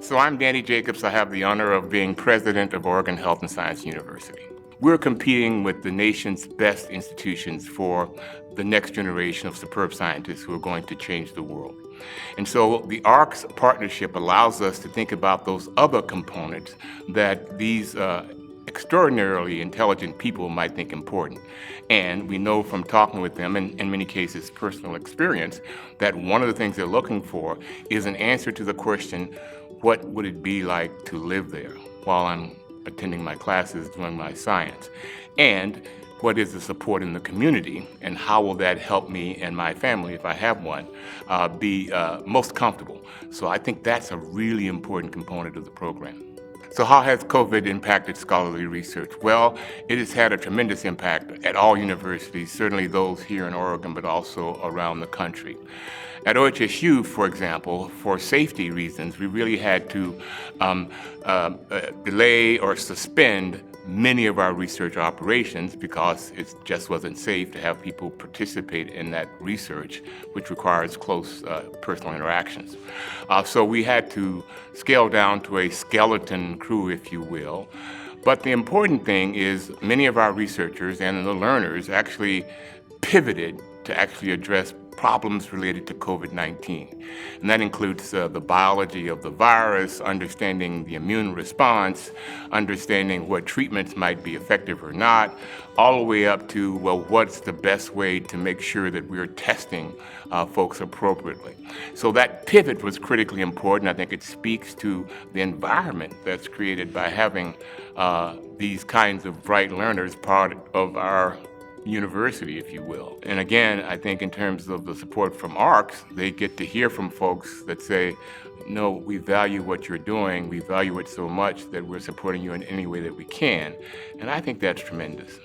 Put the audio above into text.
So I'm Danny Jacobs. I have the honor of being president of Oregon Health and Science University. We're competing with the nation's best institutions for the next generation of superb scientists who are going to change the world. And so the ARCS partnership allows us to think about those other components that these extraordinarily intelligent people might think important. And we know from talking with them, and in many cases personal experience, that one of the things they're looking for is an answer to the question, what would it be like to live there while I'm attending my classes, doing my science? And what is the support in the community, and how will that help me and my family, if I have one, be most comfortable? So I think that's a really important component of the program. So how has COVID impacted scholarly research? Well, it has had a tremendous impact at all universities, certainly those here in Oregon, but also around the country. At OHSU, for example, for safety reasons, we really had to delay or suspend many of our research operations because it just wasn't safe to have people participate in that research, which requires close personal interactions. So we had to scale down to a skeleton crew, if you will. But the important thing is many of our researchers and the learners actually pivoted to actually address problems related to COVID-19. And that includes the biology of the virus, understanding the immune response, understanding what treatments might be effective or not, all the way up to, well, what's the best way to make sure that we're testing folks appropriately. So that pivot was critically important. I think it speaks to the environment that's created by having these kinds of bright learners part of our university, if you will. And again, I think in terms of the support from ARCS, they get to hear from folks that say, no, we value what you're doing, we value it so much that we're supporting you in any way that we can. And I think that's tremendous.